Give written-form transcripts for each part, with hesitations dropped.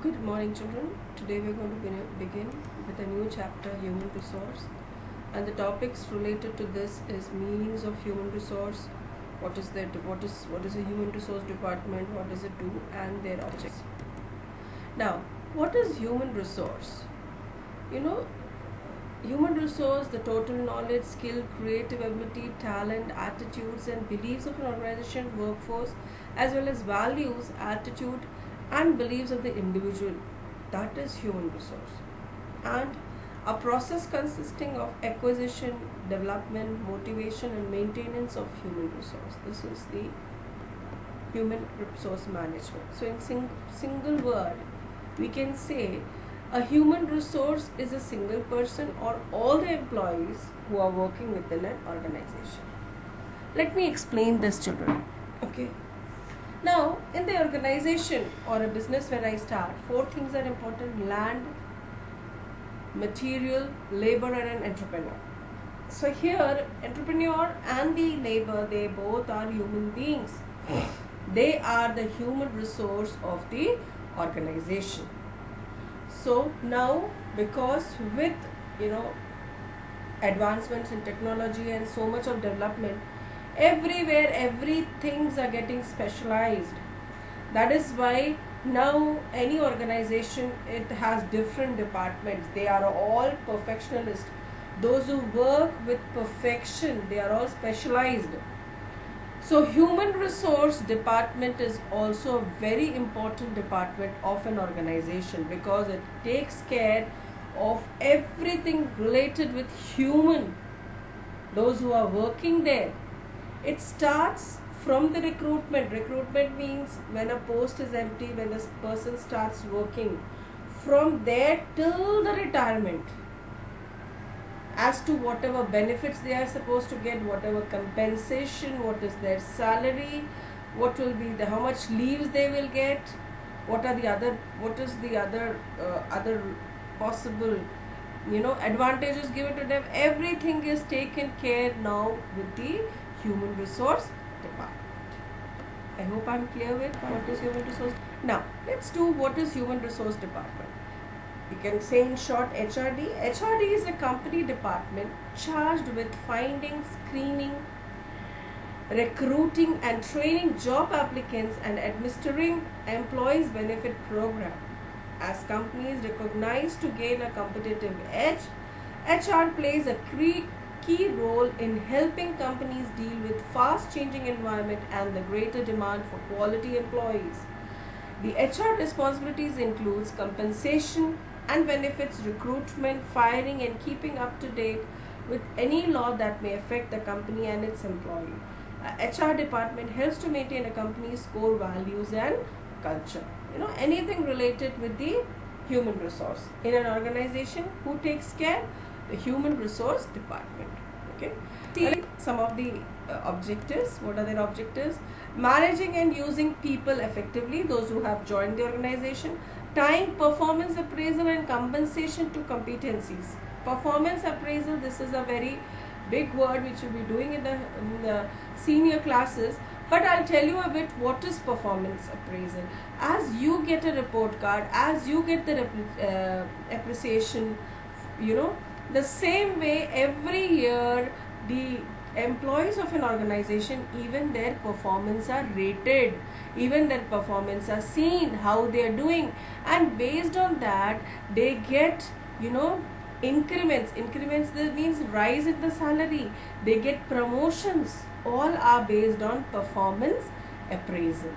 Good morning, children. Today we're going to begin with a new chapter, Human Resource. And the topics related to this is meanings of human resource, what is a human resource department, what does it do, and their objects. Now, what is human resource? Human resource, the total knowledge, skill, creative ability, talent, attitudes, and beliefs of an organization, workforce, as well as values, attitude, and beliefs of the individual. That is human resource. And a process consisting of acquisition, development, motivation, and maintenance of human resource. This is the human resource management. So, in single word, we can say a human resource is a single person or all the employees who are working within an organization. Let me explain this, children. Okay. Now, in the organization or a business where I start, 4 things are important: land, material, labor, and an entrepreneur. So here, entrepreneur and the labor, they both are human beings. They are the human resource of the organization. So now, because with advancements in technology and so much of development, everywhere everythings are getting specialized. That is why now any organization, it has different departments. They are all perfectionists. Those who work with perfection, they are all specialized. So human resource department is also a very important department of an organization because it takes care of everything related with human, those who are working there. It starts from the recruitment. Recruitment means when a post is empty, when this person starts working, from there till the retirement, as to whatever benefits they are supposed to get, whatever compensation, what is their salary, what will be how much leaves they will get, what is the other possible advantages given to them. Everything is taken care now with the human resource department. I hope I'm clear with what is human resource. Now let's do what is human resource department. You can say in short HRD. HRD is a company department charged with finding, screening, recruiting and training job applicants and administering employees benefit program. As companies recognize to gain a competitive edge, HR plays a key role in helping companies deal with fast changing environment and the greater demand for quality employees. The HR responsibilities includes compensation and benefits, recruitment, firing, and keeping up to date with any law that may affect the company and its employee. HR department helps to maintain a company's core values and culture. Anything related with the human resource in an organization, who takes care? The human resource department. Okay. See some of the objectives. What are their objectives? Managing and using people effectively, those who have joined the organization. Tying performance appraisal and compensation to competencies. Performance appraisal, this is a very big word which we'll be doing in the senior classes. But I'll tell you a bit what is performance appraisal. As you get a report card, as you get the appreciation, the same way every year the employees of an organization, even their performance are rated, even their performance are seen, how they are doing, and based on that they get increments. That means rise in the salary, they get promotions. All are based on performance appraisal.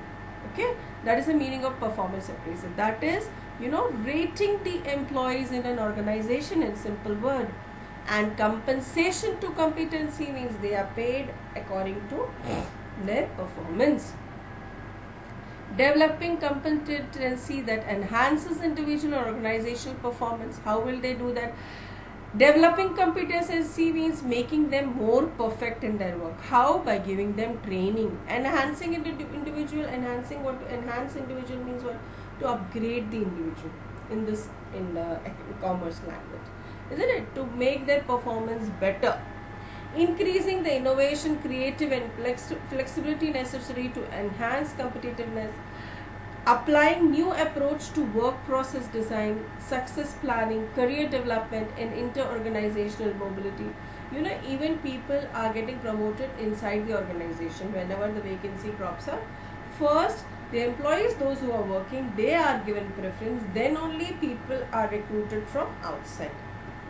Okay, that is the meaning of performance appraisal. That is rating the employees in an organization in simple word. And compensation to competency means they are paid according to their performance. Developing competency that enhances individual or organizational performance. How will they do that? Developing competency means making them more perfect in their work. How? By giving them training. Enhancing individual. Enhance individual means what? To upgrade the individual in the commerce language, isn't it? To make their performance better. Increasing the innovation, creative and flexibility necessary to enhance competitiveness. applying new approach to work process design, success planning, career development, and inter-organizational mobility. Even people are getting promoted inside the organization whenever the vacancy crops up. First, the employees, those who are working, they are given preference. Then only people are recruited from outside.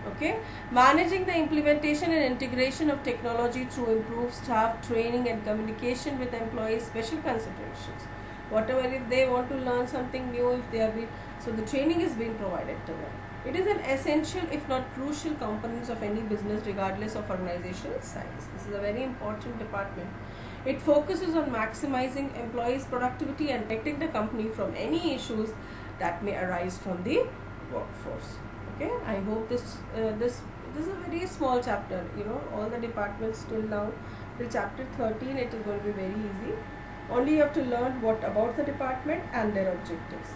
Okay, managing the implementation and integration of technology through improved staff training and communication with employees, special considerations. Whatever, if they want to learn something new, if they are being, so the training is being provided to them. It is an essential, if not crucial, components of any business, regardless of organizational size. This is a very important department. It focuses on maximizing employees' productivity and protecting the company from any issues that may arise from the workforce. Okay, I hope this is a very small chapter. All the departments till now, till chapter 13, it is going to be very easy. Only you have to learn what about the department and their objectives.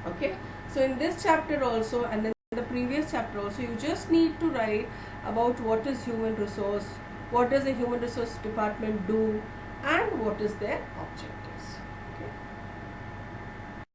Okay, so in this chapter also, and in the previous chapter also, you just need to write about what is human resource, what does a human resource department do, and what is their objectives. Okay.